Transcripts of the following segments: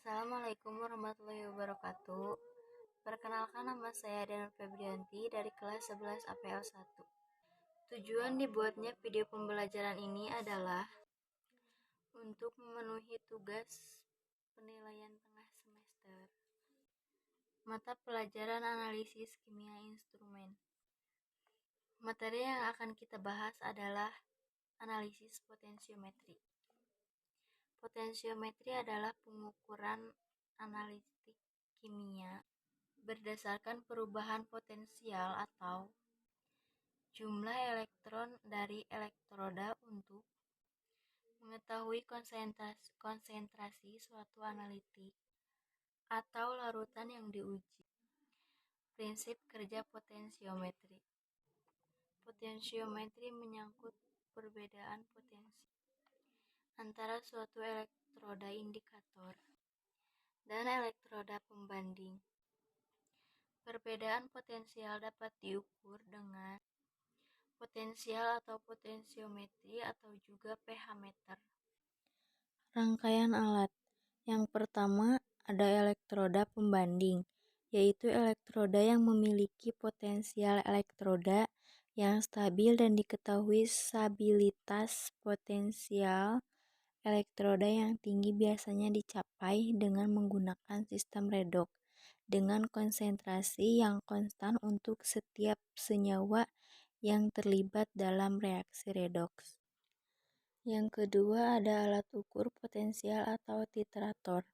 Assalamualaikum warahmatullahi wabarakatuh. Perkenalkan, nama saya Diana Febrianti dari kelas 11 APL 1. Tujuan dibuatnya video pembelajaran ini adalah untuk memenuhi tugas penilaian tengah semester mata pelajaran analisis kimia instrumen. Materi yang akan kita bahas adalah analisis potensiometri. Potensiometri adalah pengukuran analitik kimia berdasarkan perubahan potensial atau jumlah elektron dari elektroda untuk mengetahui konsentrasi suatu analitik atau larutan yang diuji. Prinsip kerja potensiometri. Potensiometri menyangkut perbedaan potensi antara suatu elektroda indikator dan elektroda pembanding. Perbedaan potensial dapat diukur dengan potensial atau potensiometri atau juga pH meter. Rangkaian alat. Yang pertama ada elektroda pembanding, yaitu elektroda yang memiliki potensial elektroda yang stabil dan diketahui stabilitas potensial elektroda yang tinggi biasanya dicapai dengan menggunakan sistem redoks dengan konsentrasi yang konstan untuk setiap senyawa yang terlibat dalam reaksi redoks. Yang kedua ada alat ukur potensial atau titrator.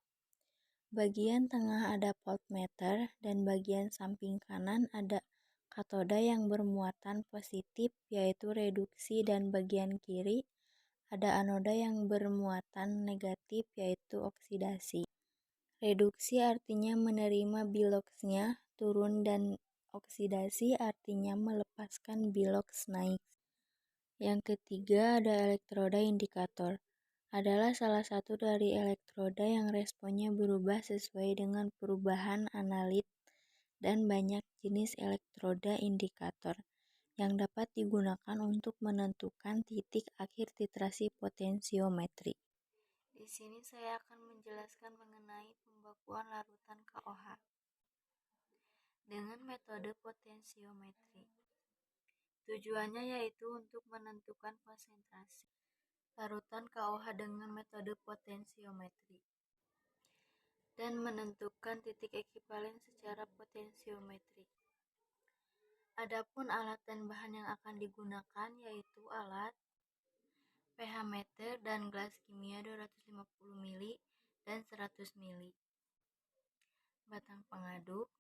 Bagian tengah ada voltmeter dan bagian samping kanan ada katoda yang bermuatan positif yaitu reduksi dan bagian kiri ada anoda yang bermuatan negatif yaitu oksidasi. Reduksi artinya menerima biloxnya turun dan oksidasi artinya melepaskan bilox naik. Yang ketiga ada elektroda indikator. Adalah salah satu dari elektroda yang responnya berubah sesuai dengan perubahan analit dan banyak jenis elektroda indikator yang dapat digunakan untuk menentukan titik akhir titrasi potensiometri. Di sini saya akan menjelaskan mengenai pembakuan larutan KOH dengan metode potensiometri. Tujuannya yaitu untuk menentukan konsentrasi larutan KOH dengan metode potensiometri dan menentukan titik ekivalen secara potensiometri. Adapun alat dan bahan yang akan digunakan yaitu alat pH meter dan gelas kimia 250 ml dan 100 ml. Batang pengaduk,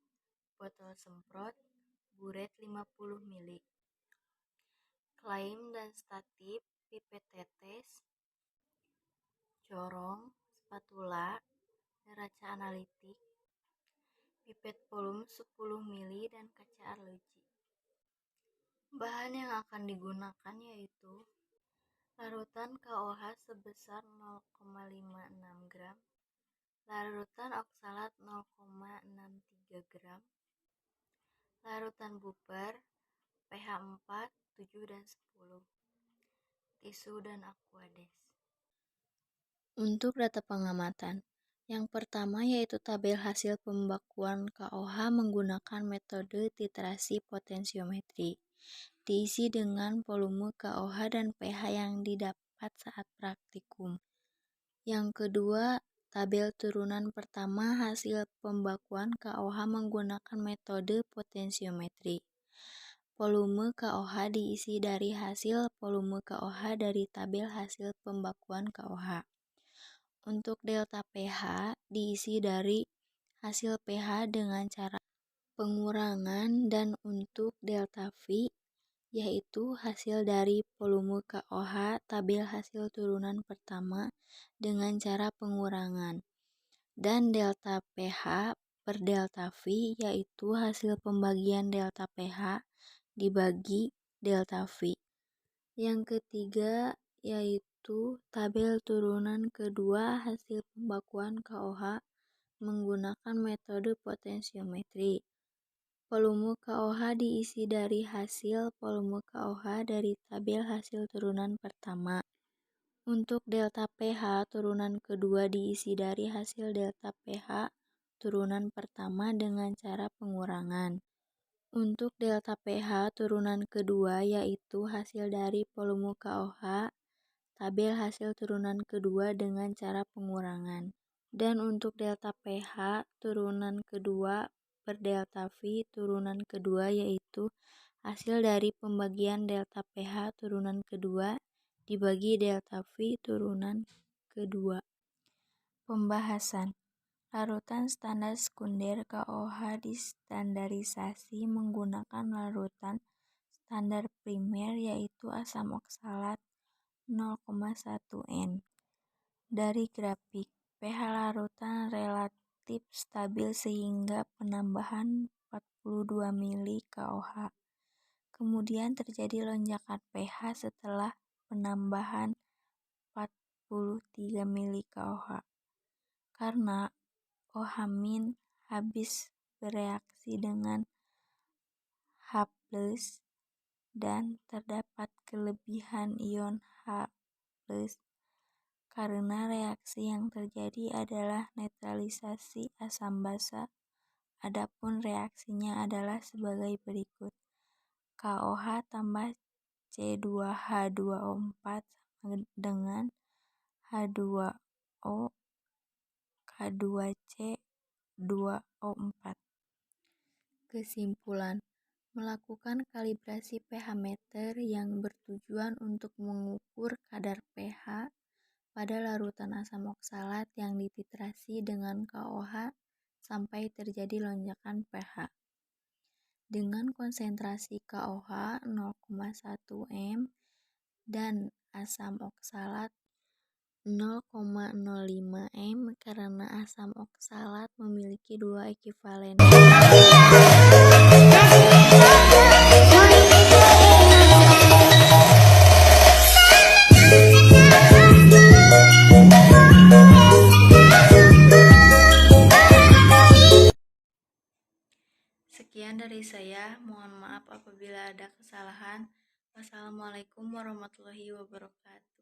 botol semprot, buret 50 ml. Klaim dan statif, pipet tetes, corong, spatula, neraca analitik, pipet volume 10 ml dan kaca arloji. Bahan yang akan digunakan yaitu larutan KOH sebesar 0,56 gram, larutan oksalat 0,63 gram, larutan buper pH 4, 7, dan 10, tisu dan aquades. Untuk data pengamatan, yang pertama yaitu tabel hasil pembakuan KOH menggunakan metode titrasi potensiometri. Diisi dengan volume KOH dan pH yang didapat saat praktikum. Yang kedua, tabel turunan pertama hasil pembakuan KOH menggunakan metode potensiometri. Volume KOH diisi dari hasil volume KOH dari tabel hasil pembakuan KOH. Untuk delta pH diisi dari hasil pH dengan cara pengurangan dan untuk delta V yaitu hasil dari volume KOH tabel hasil turunan pertama dengan cara pengurangan. Dan delta pH per delta V yaitu hasil pembagian delta pH dibagi delta V. Yang ketiga yaitu tabel turunan kedua hasil pembakuan KOH menggunakan metode potensiometri. Volume KOH diisi dari hasil volume KOH dari tabel hasil turunan pertama. Untuk delta pH turunan kedua diisi dari hasil delta pH turunan pertama dengan cara pengurangan. Untuk delta pH turunan kedua yaitu hasil dari volume KOH, tabel hasil turunan kedua dengan cara pengurangan. Dan untuk delta pH turunan kedua per delta V turunan kedua yaitu hasil dari pembagian delta pH turunan kedua dibagi delta V turunan kedua. Pembahasan. Larutan standar sekunder KOH distandarisasi menggunakan larutan standar primer yaitu asam oksalat 0,1 N. Dari grafik, pH larutan relatif stabil sehingga penambahan 42 mili KOH. Kemudian terjadi lonjakan pH setelah penambahan 43 mili KOH. Karena OH- habis bereaksi dengan H+ dan terdapat kelebihan ion H+, karena reaksi yang terjadi adalah netralisasi asam basa. Adapun reaksinya adalah sebagai berikut. KOH tambah C2H2O4 sama dengan H2O K2C2O4. Kesimpulan, melakukan kalibrasi pH meter yang bertujuan untuk mengukur kadar pH pada larutan asam oksalat yang dititrasi dengan KOH sampai terjadi lonjakan pH. Dengan konsentrasi KOH 0,1 m dan asam oksalat 0,05 m karena asam oksalat memiliki dua ekivalen. Sekian dari saya, mohon maaf apabila ada kesalahan. Wassalamualaikum warahmatullahi wabarakatuh.